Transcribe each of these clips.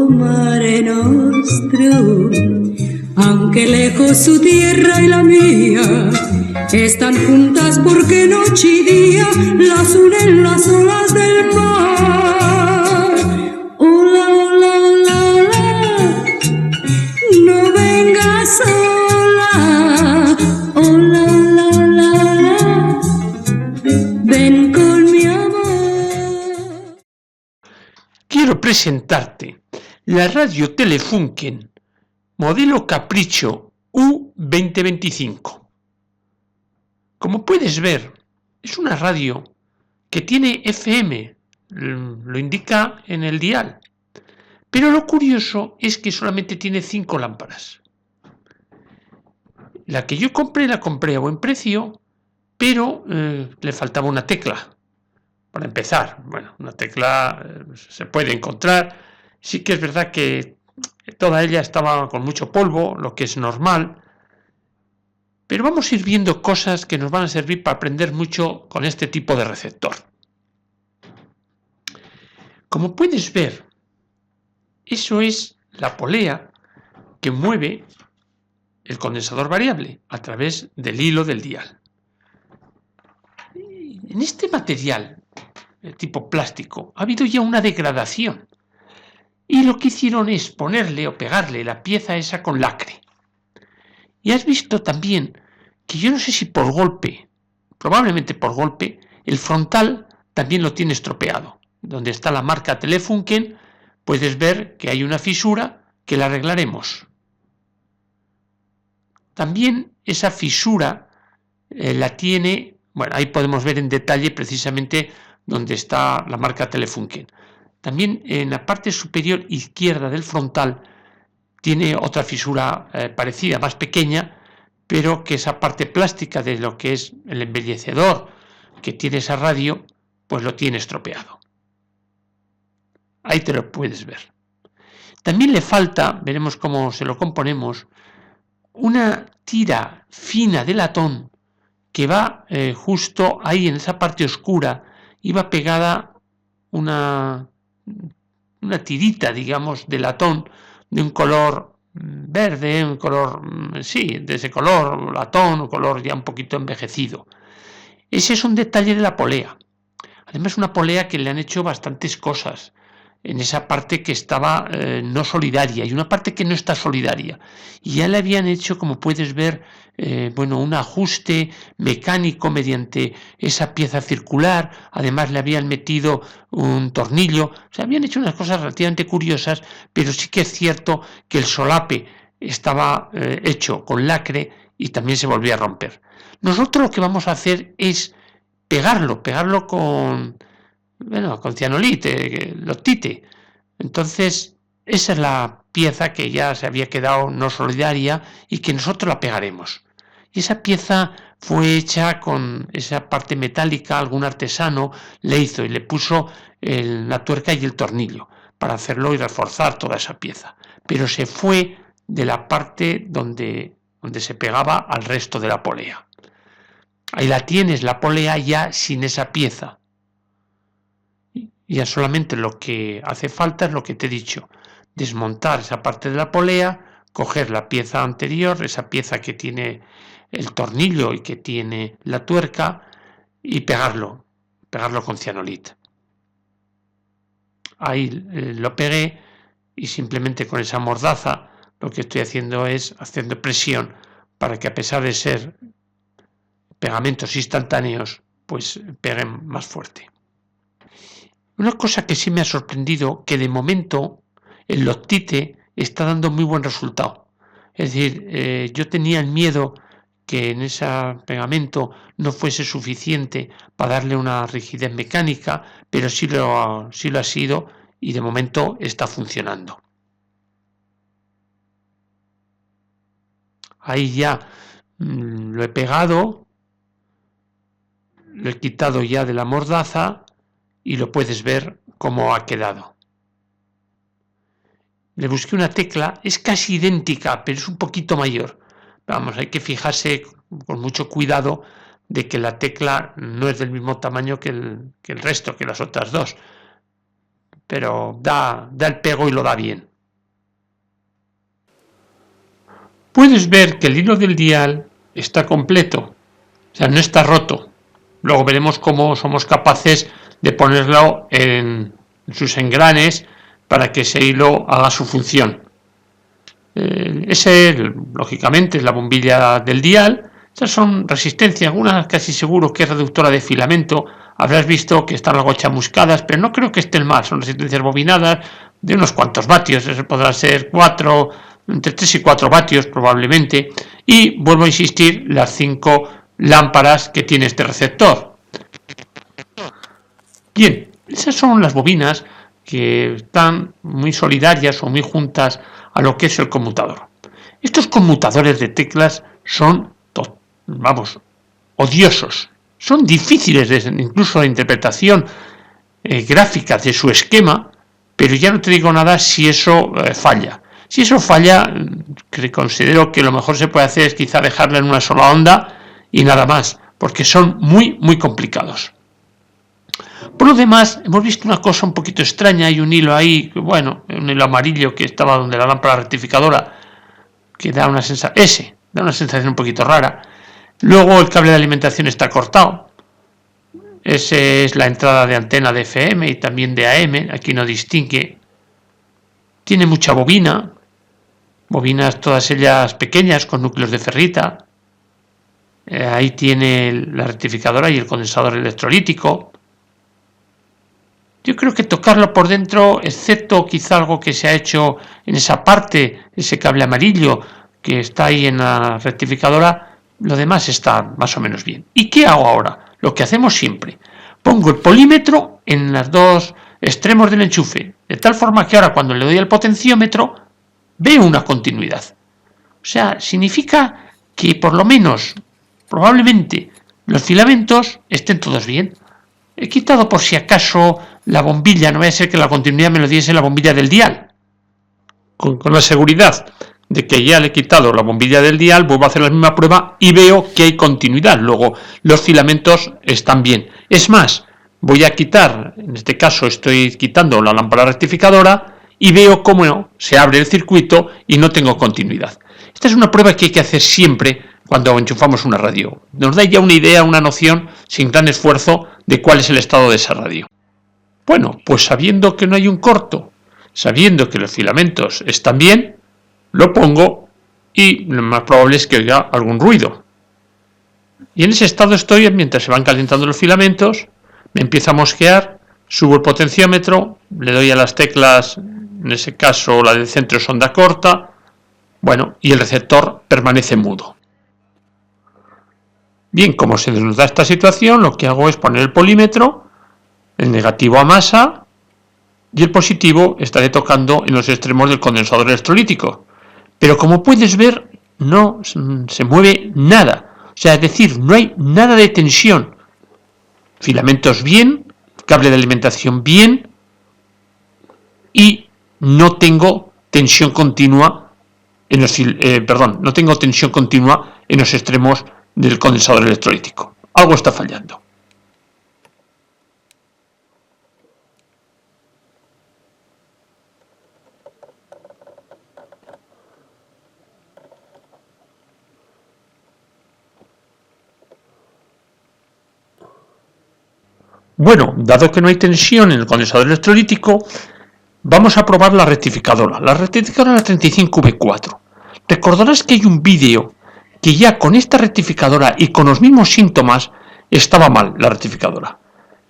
Mare Nostrum, aunque lejos su tierra y la mía están juntas porque noche y día las unen las olas del mar. Hola, hola, hola, hola, no vengas sola. Hola, hola, hola, hola, ven con mi amor. Quiero presentarte la radio Telefunken modelo Capricho U2025. Como puedes ver, es una radio que tiene FM, lo indica en el dial, pero lo curioso es que solamente tiene 5 lámparas. La que yo compré la compré a buen precio, pero le faltaba una tecla. Para empezar, bueno, una tecla se puede encontrar. Sí que es verdad que toda ella estaba con mucho polvo, lo que es normal. Pero vamos a ir viendo cosas que nos van a servir para aprender mucho con este tipo de receptor. Como puedes ver, eso es la polea que mueve el condensador variable a través del hilo del dial. En este material, de tipo plástico, ha habido ya una degradación. Y lo que hicieron es ponerle o pegarle la pieza esa con lacre. Y has visto también que yo no sé si por golpe, probablemente por golpe, el frontal también lo tiene estropeado. Donde está la marca Telefunken, puedes ver que hay una fisura que la arreglaremos. También esa fisura la tiene, bueno, ahí podemos ver en detalle precisamente donde está la marca Telefunken. También en la parte superior izquierda del frontal tiene otra fisura parecida, más pequeña, pero que esa parte plástica de lo que es el embellecedor que tiene esa radio, pues lo tiene estropeado. Ahí te lo puedes ver. También le falta, veremos cómo se lo componemos, una tira fina de latón que va justo ahí en esa parte oscura y va pegada una tirita, digamos, de latón de un color verde, un color, sí, de ese color latón, un color ya un poquito envejecido. Ese es un detalle de la polea. Además, una polea que le han hecho bastantes cosas en esa parte que estaba no solidaria y una parte que no está solidaria. Y ya le habían hecho, como puedes ver, un ajuste mecánico mediante esa pieza circular. Además, le habían metido un tornillo. O sea, habían hecho unas cosas relativamente curiosas, pero sí que es cierto que el solape estaba hecho con lacre y también se volvía a romper. Nosotros lo que vamos a hacer es pegarlo con cianolite, loctite. Entonces, esa es la pieza que ya se había quedado no solidaria y que nosotros la pegaremos. Y esa pieza fue hecha con esa parte metálica, algún artesano le hizo y le puso la tuerca y el tornillo para hacerlo y reforzar toda esa pieza. Pero se fue de la parte donde se pegaba al resto de la polea. Ahí la tienes, la polea ya sin esa pieza. Ya solamente lo que hace falta es lo que te he dicho, desmontar esa parte de la polea, coger la pieza anterior, esa pieza que tiene el tornillo y que tiene la tuerca y pegarlo con cianolite. Ahí lo pegué y simplemente con esa mordaza lo que estoy haciendo es haciendo presión para que a pesar de ser pegamentos instantáneos, pues peguen más fuerte. Una cosa que sí me ha sorprendido, que de momento el loctite está dando muy buen resultado. Es decir, yo tenía el miedo que en ese pegamento no fuese suficiente para darle una rigidez mecánica, pero sí lo ha sido y de momento está funcionando. Ahí ya lo he pegado, lo he quitado ya de la mordaza y lo puedes ver cómo ha quedado. Le busqué una tecla, es casi idéntica, pero es un poquito mayor. Vamos, hay que fijarse con mucho cuidado de que la tecla no es del mismo tamaño que el resto, que las otras dos. Pero da el pego y lo da bien. puedes ver que el hilo del dial está completo, o sea, no está roto. Luego veremos cómo somos capaces de ponerlo en sus engranes para que ese hilo haga su función. Ese, lógicamente, es la bombilla del dial. Estas son resistencias, algunas casi seguro que es reductora de filamento. Habrás visto que están algo chamuscadas, pero no creo que estén mal. Son resistencias bobinadas de unos cuantos vatios. Eso podrá ser entre 3 y 4 vatios probablemente. Y vuelvo a insistir, las 5 lámparas que tiene este receptor. Bien, esas son las bobinas que están muy solidarias o muy juntas a lo que es el conmutador. Estos conmutadores de teclas son, odiosos. Son difíciles incluso de interpretación gráfica de su esquema, pero ya no te digo nada si eso falla. Si eso falla, considero que lo mejor se puede hacer es quizá dejarla en una sola onda y nada más, porque son muy, muy complicados. Por lo demás, hemos visto una cosa un poquito extraña. Hay un hilo ahí, un hilo amarillo que estaba donde la lámpara rectificadora, que da una sensación un poquito rara. Luego el cable de alimentación está cortado. Esa es la entrada de antena de FM y también de AM. Aquí no distingue. Tiene mucha bobina. Bobinas todas ellas pequeñas con núcleos de ferrita. Ahí tiene la rectificadora y el condensador electrolítico. Yo creo que tocarlo por dentro, excepto quizá algo que se ha hecho en esa parte, ese cable amarillo que está ahí en la rectificadora, lo demás está más o menos bien. ¿Y qué hago ahora? Lo que hacemos siempre. Pongo el polímetro en los dos extremos del enchufe, de tal forma que ahora cuando le doy al potenciómetro veo una continuidad. O sea, significa que por lo menos, probablemente, los filamentos estén todos bien. He quitado por si acaso la bombilla, no vaya a ser que la continuidad me lo diese la bombilla del dial. Con la seguridad de que ya le he quitado la bombilla del dial, vuelvo a hacer la misma prueba y veo que hay continuidad. Luego, los filamentos están bien. Es más, voy a quitar, en este caso estoy quitando la lámpara rectificadora y veo cómo se abre el circuito y no tengo continuidad. Esta es una prueba que hay que hacer siempre cuando enchufamos una radio. Nos da ya una idea, una noción, sin gran esfuerzo, de cuál es el estado de esa radio. Bueno, pues sabiendo que no hay un corto, sabiendo que los filamentos están bien, lo pongo y lo más probable es que oiga algún ruido. Y en ese estado estoy mientras se van calentando los filamentos, me empieza a mosquear, subo el potenciómetro, le doy a las teclas, en ese caso la del centro es onda corta, y el receptor permanece mudo. Bien, como se nos da esta situación, lo que hago es poner el polímetro, el negativo a masa y el positivo estaré tocando en los extremos del condensador electrolítico. Pero como puedes ver, no se mueve nada. O sea, es decir, no hay nada de tensión. Filamentos bien, cable de alimentación bien y no tengo tensión continua en los extremos del condensador electrolítico. Algo está fallando. Bueno, dado que no hay tensión en el condensador electrolítico, vamos a probar la rectificadora. La rectificadora 35V4. Recordarás que hay un vídeo que ya con esta rectificadora y con los mismos síntomas estaba mal la rectificadora.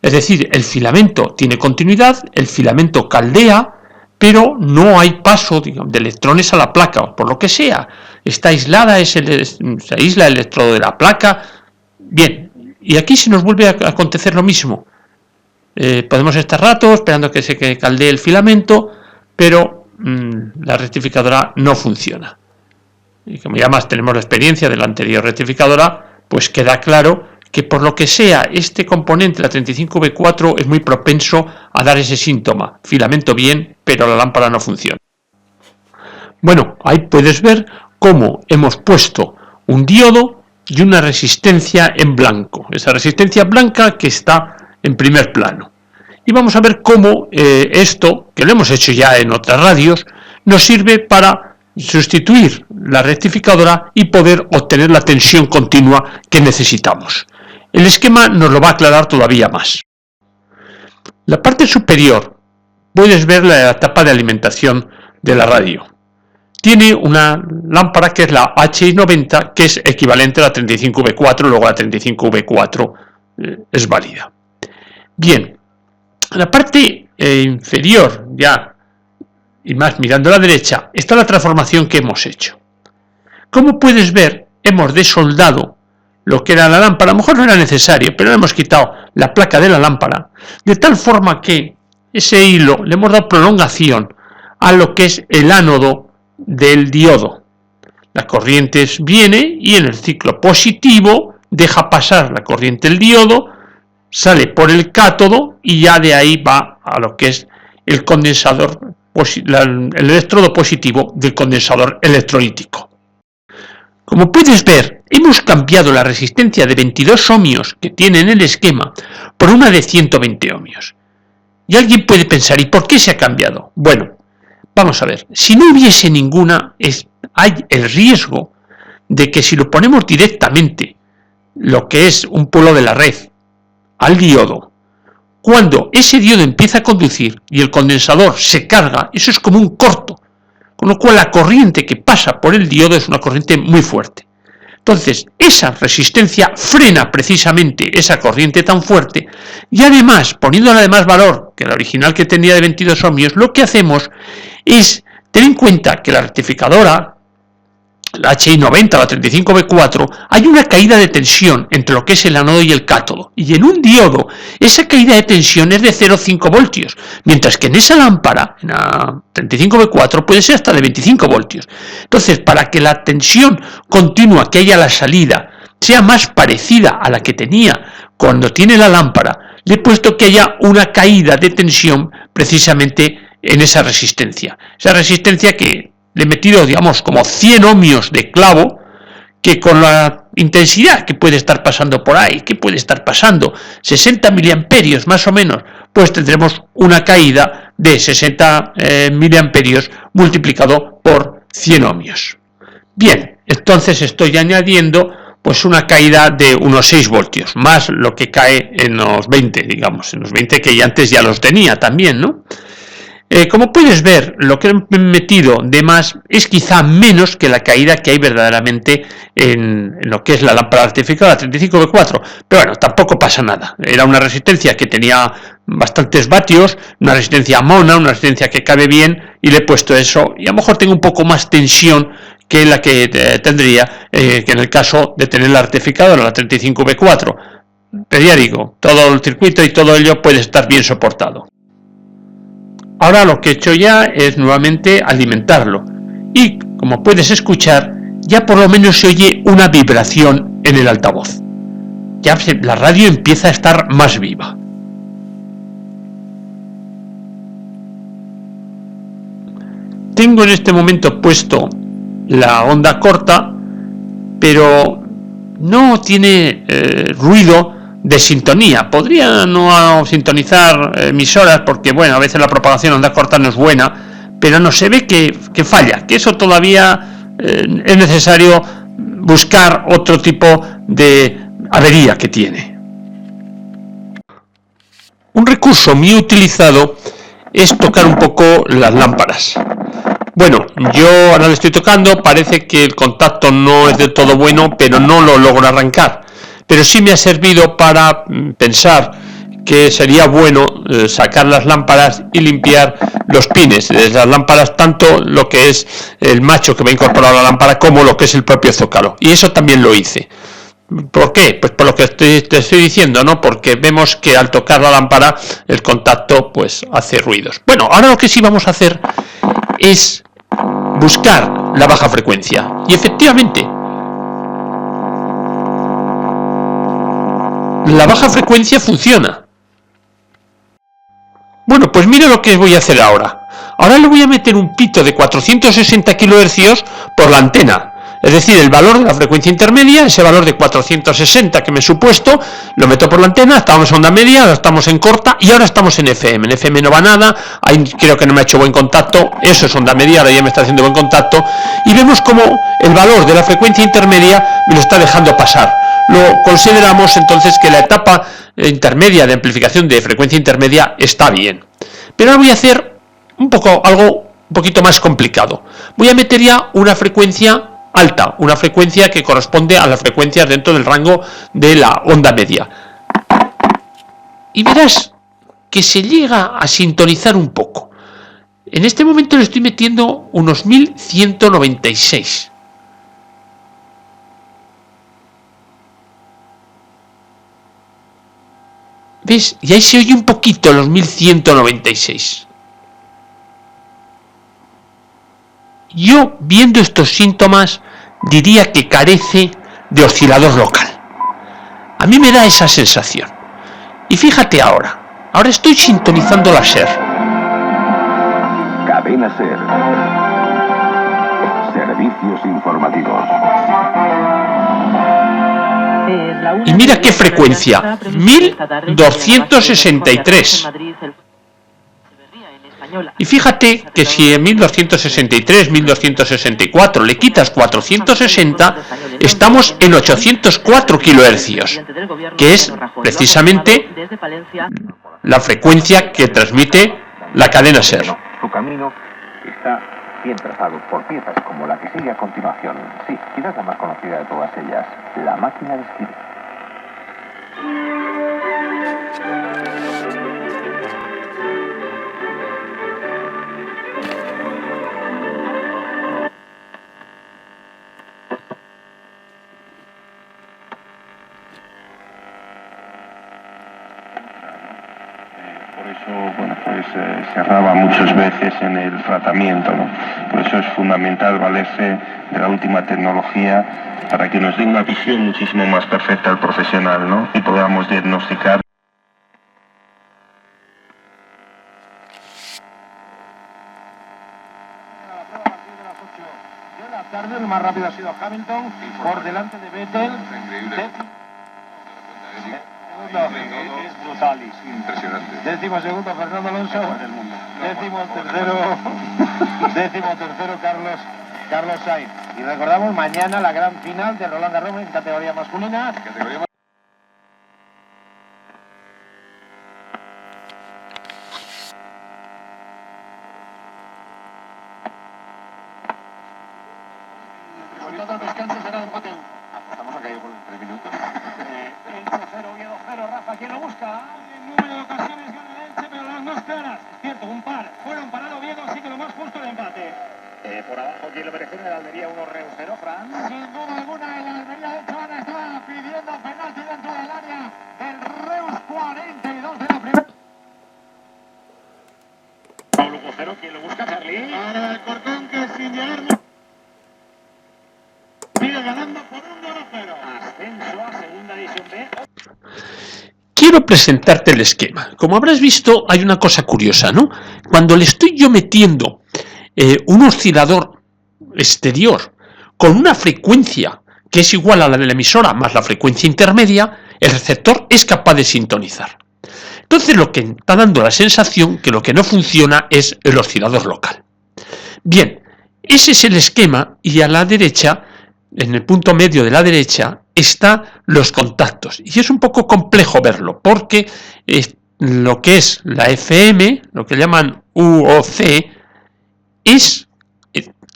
Es decir, el filamento tiene continuidad, el filamento caldea, pero no hay paso de electrones a la placa, por lo que sea. Está aislada, se aísla el electrodo de la placa. Bien, y aquí se nos vuelve a acontecer lo mismo. Podemos estar rato esperando que se caldee el filamento, pero la rectificadora no funciona. Y como ya más tenemos la experiencia de la anterior rectificadora, pues queda claro que por lo que sea este componente, la 35V4, es muy propenso a dar ese síntoma. Filamento bien, pero la lámpara no funciona. Bueno, ahí puedes ver cómo hemos puesto un diodo y una resistencia en blanco. Esa resistencia blanca que está en primer plano. Y vamos a ver cómo esto, que lo hemos hecho ya en otras radios, nos sirve para sustituir la rectificadora y poder obtener la tensión continua que necesitamos. El esquema nos lo va a aclarar todavía más. La parte superior puedes ver la tapa de alimentación de la radio. Tiene una lámpara que es la HI90, que es equivalente a la 35V4, luego la 35V4 es válida. Bien, la parte inferior ya, y más mirando a la derecha, está la transformación que hemos hecho. Como puedes ver, hemos desoldado lo que era la lámpara, a lo mejor no era necesario, pero hemos quitado la placa de la lámpara, de tal forma que ese hilo le hemos dado prolongación a lo que es el ánodo del diodo. La corriente viene y en el ciclo positivo deja pasar la corriente del diodo, sale por el cátodo y ya de ahí va a lo que es el condensador, el electrodo positivo del condensador electrolítico. Como puedes ver, hemos cambiado la resistencia de 22 ohmios que tiene en el esquema por una de 120 ohmios. Y alguien puede pensar, ¿y por qué se ha cambiado? Bueno, vamos a ver, si no hubiese ninguna, hay el riesgo de que si lo ponemos directamente, lo que es un polo de la red, al diodo, cuando ese diodo empieza a conducir y el condensador se carga, eso es como un corto, con lo cual la corriente que pasa por el diodo es una corriente muy fuerte. Entonces, esa resistencia frena precisamente esa corriente tan fuerte y además, poniéndola de más valor que la original que tenía de 22 ohmios, lo que hacemos es tener en cuenta que la rectificadora, la HI90, la 35V4, hay una caída de tensión entre lo que es el ánodo y el cátodo. Y en un diodo, esa caída de tensión es de 0,5 voltios, mientras que en esa lámpara, en la 35V4, puede ser hasta de 25 voltios. Entonces, para que la tensión continua que haya a la salida sea más parecida a la que tenía cuando tiene la lámpara, le he puesto que haya una caída de tensión precisamente en esa resistencia. Esa resistencia que le he metido, digamos, como 100 ohmios de clavo, que con la intensidad que puede estar pasando por ahí, que puede estar pasando 60 miliamperios más o menos, pues tendremos una caída de 60 miliamperios multiplicado por 100 ohmios. Bien, entonces estoy añadiendo pues una caída de unos 6 voltios, más lo que cae en los 20, digamos, en los 20 que antes ya los tenía también, ¿no? Como puedes ver, lo que he metido de más es quizá menos que la caída que hay verdaderamente en lo que es la lámpara rectificada, la 35V4, pero bueno, tampoco pasa nada. Era una resistencia que tenía bastantes vatios, una resistencia mona, una resistencia que cabe bien, y le he puesto eso, y a lo mejor tengo un poco más tensión que la que tendría que en el caso de tener la rectificadora, la 35V4. Pero ya digo, todo el circuito y todo ello puede estar bien soportado. Ahora lo que he hecho ya es nuevamente alimentarlo y, como puedes escuchar, ya por lo menos se oye una vibración en el altavoz. Ya la radio empieza a estar más viva. Tengo en este momento puesto la onda corta, pero no tiene ruido de sintonía. Podría no sintonizar emisoras porque, bueno, a veces la propagación onda corta no es buena, pero no se ve que falla, que eso todavía es necesario buscar otro tipo de avería que tiene. Un recurso muy utilizado es tocar un poco las lámparas. Bueno, yo ahora le estoy tocando, parece que el contacto no es del todo bueno, pero no lo logro arrancar. Pero sí me ha servido para pensar que sería bueno sacar las lámparas y limpiar los pines de las lámparas, tanto lo que es el macho que va incorporado a la lámpara como lo que es el propio zócalo. Y eso también lo hice. ¿Por qué? Pues por lo que te estoy diciendo, ¿no? Porque vemos que al tocar la lámpara el contacto pues hace ruidos. Bueno, ahora lo que sí vamos a hacer es buscar la baja frecuencia. Y efectivamente, la baja frecuencia funciona. Bueno, pues mira lo que voy a hacer ahora. Ahora le voy a meter un pito de 460 kHz por la antena. Es decir, el valor de la frecuencia intermedia, ese valor de 460 que me he supuesto, lo meto por la antena, estábamos en onda media, ahora estamos en corta y ahora estamos en FM. En FM no va nada, ahí creo que no me ha hecho buen contacto, eso es onda media, ahora ya me está haciendo buen contacto, y vemos como el valor de la frecuencia intermedia me lo está dejando pasar. Lo consideramos entonces que la etapa intermedia de amplificación de frecuencia intermedia está bien. Pero ahora voy a hacer algo un poquito más complicado. Voy a meter ya una frecuencia alta, una frecuencia que corresponde a las frecuencias dentro del rango de la onda media. Y verás que se llega a sintonizar un poco. En este momento le estoy metiendo unos 1196. ¿Ves? Y ahí se oye un poquito los 1196. Yo, viendo estos síntomas, diría que carece de oscilador local. A mí me da esa sensación. Y fíjate ahora estoy sintonizando la SER. Cadena SER. Servicios informativos. Y mira qué frecuencia, 1263. Y fíjate que si en 1263, 1264 le quitas 460, estamos en 804 kHz, que es precisamente la frecuencia que transmite la cadena SER. Su camino está bien trazado por piezas como la que sigue a continuación. Sí, quizás la más conocida de todas ellas, la máquina de escribir. Se erraba muchas veces en el tratamiento, ¿no? Por eso es fundamental valerse de la última tecnología para que nos dé una visión muchísimo más perfecta al profesional, ¿no? Y podamos diagnosticar. La tarde, el más rápido ha sido Hamilton, por delante de Vettel. Es brutal, impresionante. Décimo segundo Fernando Alonso, décimo tercero Carlos Sainz. Y recordamos mañana la gran final de Roland Garros en categoría masculina. Todos los descansos será empate. Estamos a caído por 3 minutos. El 1-0 y el 2-0, Rafa, ¿quién lo busca? El número de ocasiones gana el Elche, pero las más claras. Es cierto, un par. Fueron para el Oviedo, así que lo más justo el empate. Por abajo, ¿quién lo merece? El Almería 1-0, Fran. Sin duda alguna, el Almería de hecho ahora está pidiendo penalti dentro del área. El Reus 42 de la primera. Pablo Cocero, ¿quién lo busca, Charlie? Para el Corcón, que sin llegar. Sigue ganando por 1-0. Ascenso a segunda división B. Quiero presentarte el esquema. Como habrás visto, hay una cosa curiosa, ¿no? Cuando le estoy yo metiendo un oscilador exterior con una frecuencia que es igual a la de la emisora más la frecuencia intermedia, el receptor es capaz de sintonizar. Entonces lo que está dando la sensación que lo que no funciona es el oscilador local. Bien, ese es el esquema y a la derecha, en el punto medio de la derecha, están los contactos. Y es un poco complejo verlo, porque lo que es la FM, lo que llaman UOC, es,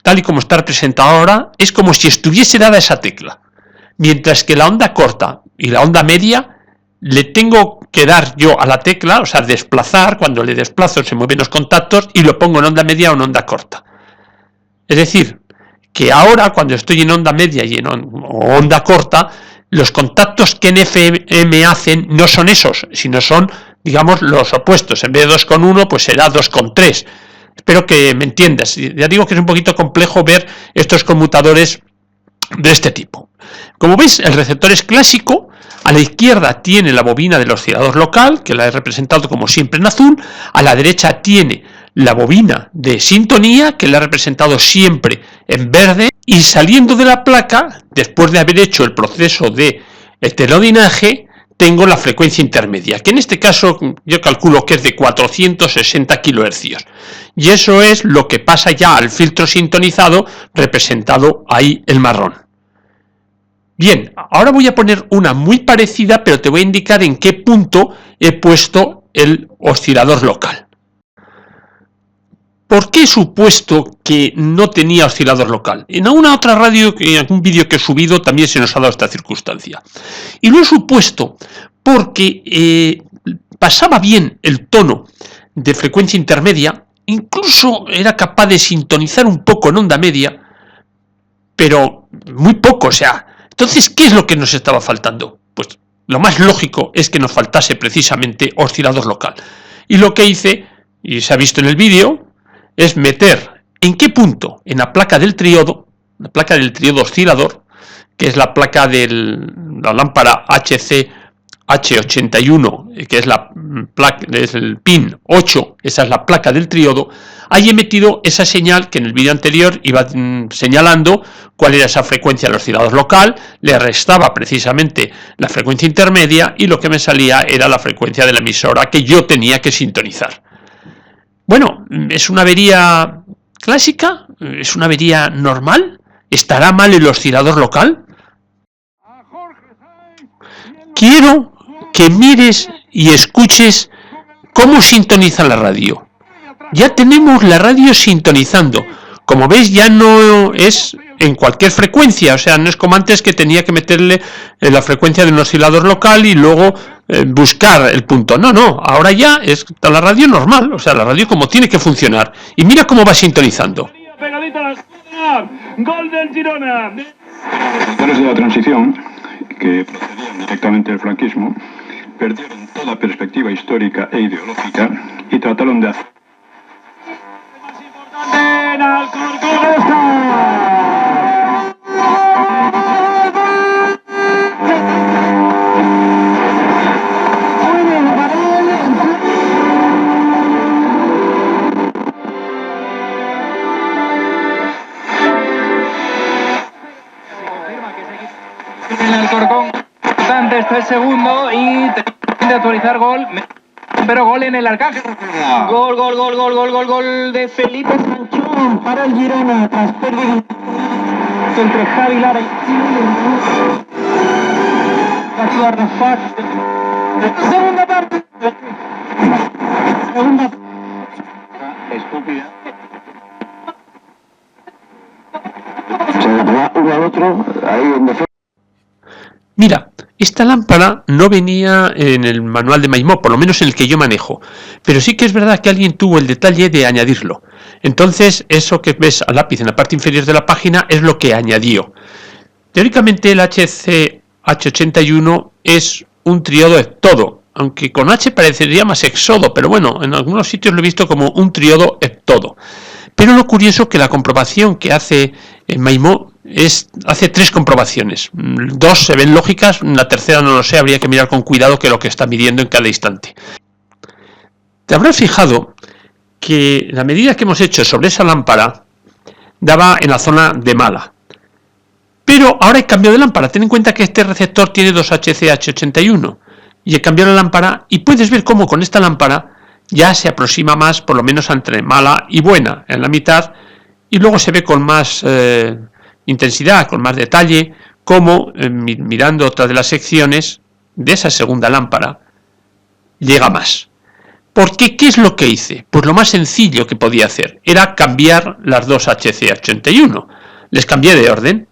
tal y como está representado ahora, es como si estuviese dada esa tecla. Mientras que la onda corta y la onda media, le tengo que dar yo a la tecla, o sea, desplazar, cuando le desplazo se mueven los contactos y lo pongo en onda media o en onda corta. Es decir, que ahora cuando estoy en onda media y en onda corta, los contactos que en FM hacen no son esos, sino son, digamos, los opuestos. En vez de 2,1, pues será 2,3. Espero que me entiendas. Ya digo que es un poquito complejo ver estos conmutadores de este tipo. Como veis, el receptor es clásico. A la izquierda tiene la bobina del oscilador local, que la he representado como siempre en azul. A la derecha tiene la bobina de sintonía, que la he representado siempre en verde. y saliendo de la placa, después de haber hecho el proceso de heterodinaje, tengo la frecuencia intermedia, que en este caso yo calculo que es de 460 kHz. Y eso es lo que pasa ya al filtro sintonizado, representado ahí el marrón. Bien, ahora voy a poner una muy parecida, pero te voy a indicar en qué punto he puesto el oscilador local. ¿Por qué he supuesto que no tenía oscilador local? En alguna otra radio, en algún vídeo que he subido, también se nos ha dado esta circunstancia. Y lo he supuesto porque pasaba bien el tono de frecuencia intermedia, incluso era capaz de sintonizar un poco en onda media, pero muy poco, o sea. Entonces, ¿qué es lo que nos estaba faltando? Pues lo más lógico es que nos faltase precisamente oscilador local. Y lo que hice, y se ha visto en el vídeo, es meter en qué punto en la placa del triodo oscilador, que es la placa de la lámpara H81, que es es el pin 8, esa es la placa del triodo. Ahí he metido esa señal que en el vídeo anterior iba señalando cuál era esa frecuencia del oscilador local, le restaba precisamente la frecuencia intermedia y lo que me salía era la frecuencia de la emisora que yo tenía que sintonizar. Bueno, ¿es una avería clásica? ¿Es una avería normal? ¿Estará mal el oscilador local? Quiero que mires y escuches cómo sintoniza la radio. Ya tenemos la radio sintonizando. Como ves, ya no es en cualquier frecuencia, o sea, no es como antes que tenía que meterle la frecuencia de un oscilador local y luego buscar el punto. No, ahora ya está la radio normal, o sea, la radio como tiene que funcionar. Y mira cómo va sintonizando. Gol del Girona. Los de la transición, que procedían directamente del franquismo, perdieron toda perspectiva histórica e ideológica y trataron de hacer en el Corcón, antes 3 segundos y de actualizar gol, pero gol en el Arcángel. Gol de Felipe Sanchón para el Girona tras pérdida entre Javi Lara y segunda parte. Estúpida. Se va uno al otro, ahí donde fue. Mira, esta lámpara no venía en el manual de Maimó, por lo menos en el que yo manejo, pero sí que es verdad que alguien tuvo el detalle de añadirlo. Entonces, eso que ves al lápiz en la parte inferior de la página es lo que añadió. Teóricamente el H81 es un triodo heptodo, aunque con H parecería más exodo, pero bueno, en algunos sitios lo he visto como un triodo heptodo. Pero lo curioso es que la comprobación que hace Maimó hace 3 comprobaciones. 2 se ven lógicas, la tercera no lo sé, habría que mirar con cuidado que lo que está midiendo en cada instante. Te habrás fijado que la medida que hemos hecho sobre esa lámpara daba en la zona de mala. Pero ahora he cambiado de lámpara. Ten en cuenta que este receptor tiene 2 HC-H81 y he cambiado la lámpara y puedes ver cómo con esta lámpara ya se aproxima más, por lo menos entre mala y buena, en la mitad, y luego se ve con más intensidad, con más detalle, cómo mirando otra de las secciones de esa segunda lámpara llega más. ¿Por qué? ¿Qué es lo que hice? Pues lo más sencillo que podía hacer era cambiar las 2 HC-81. Les cambié de orden.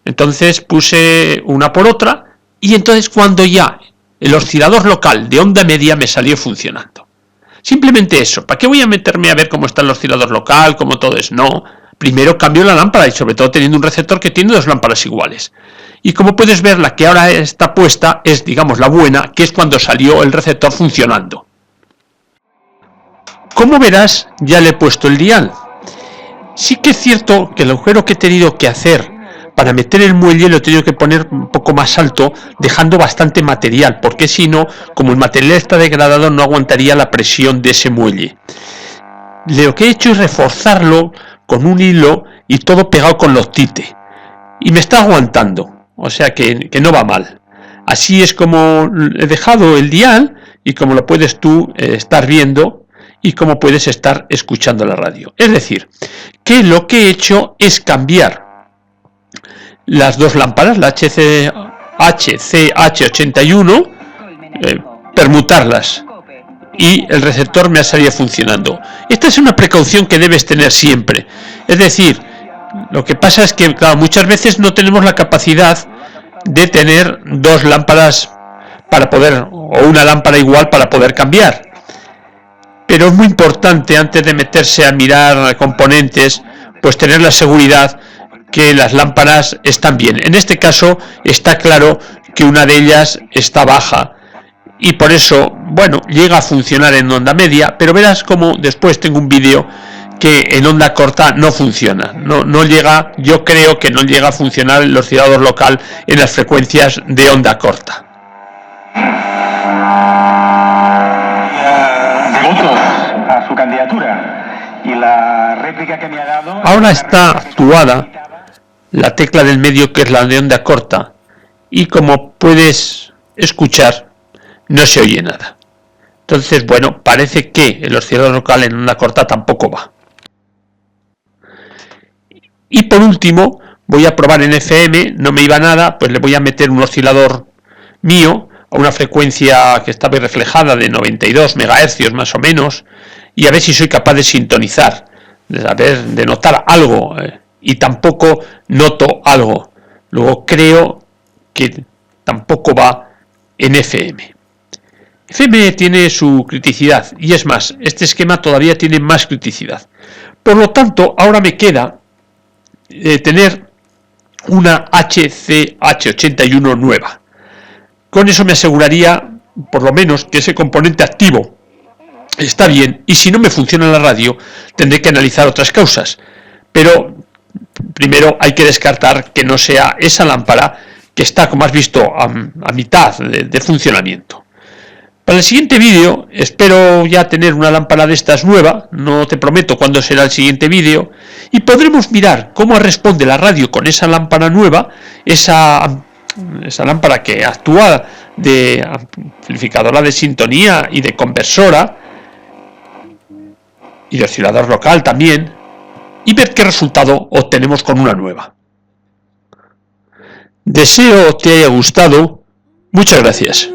Entonces puse una por otra y entonces cuando ya el oscilador local de onda media me salió funcionando. Simplemente eso. ¿Para qué voy a meterme a ver cómo está el oscilador local, cómo todo es? No. Primero cambio la lámpara y sobre todo teniendo un receptor que tiene 2 lámparas iguales. Y como puedes ver, la que ahora está puesta es, digamos, la buena, que es cuando salió el receptor funcionando. Como verás, ya le he puesto el dial. Sí que es cierto que el agujero que he tenido que hacer para meter el muelle lo he tenido que poner un poco más alto, dejando bastante material, porque si no, como el material está degradado, no aguantaría la presión de ese muelle. Lo que he hecho es reforzarlo con un hilo y todo pegado con loctite. y me está aguantando, o sea que no va mal. Así es como he dejado el dial y como lo puedes tú estar viendo y como puedes estar escuchando la radio. Es decir, que lo que he hecho es cambiar las dos lámparas, la HCH81, permutarlas, y el receptor me ha salido funcionando. Esta es una precaución que debes tener siempre. Es decir, lo que pasa es que claro, muchas veces no tenemos la capacidad de tener dos lámparas para poder, o una lámpara igual para poder cambiar. Pero es muy importante, antes de meterse a mirar componentes, pues tener la seguridad que las lámparas están bien. En este caso está claro que una de ellas está baja y por eso, bueno, llega a funcionar en onda media, pero verás como después tengo un vídeo que en onda corta no funciona, no llega, yo creo que no llega a funcionar el oscilador local en las frecuencias de onda corta. Votos a su candidatura y la réplica que me ha dado. Ahora está actuada la tecla del medio, que es la de onda corta, y como puedes escuchar no se oye nada. Entonces, bueno, parece que el oscilador local en onda corta tampoco va. Y por último, voy a probar en FM, no me iba nada, pues le voy a meter un oscilador mío a una frecuencia que está bien reflejada de 92 MHz más o menos, y a ver si soy capaz de sintonizar, de notar algo, y tampoco noto algo. Luego creo que tampoco va en FM. FM tiene su criticidad, y es más, este esquema todavía tiene más criticidad. Por lo tanto, ahora me queda tener una HCH81 nueva. Con eso me aseguraría, por lo menos, que ese componente activo está bien, y si no me funciona la radio, tendré que analizar otras causas. Pero primero hay que descartar que no sea esa lámpara que está, como has visto, a mitad de funcionamiento. Para el siguiente vídeo espero ya tener una lámpara de estas nueva, no te prometo cuándo será el siguiente vídeo, y podremos mirar cómo responde la radio con esa lámpara nueva, esa lámpara que actúa de amplificadora de sintonía y de conversora, y de oscilador local también, y ver qué resultado obtenemos con una nueva. Deseo te haya gustado. Muchas gracias.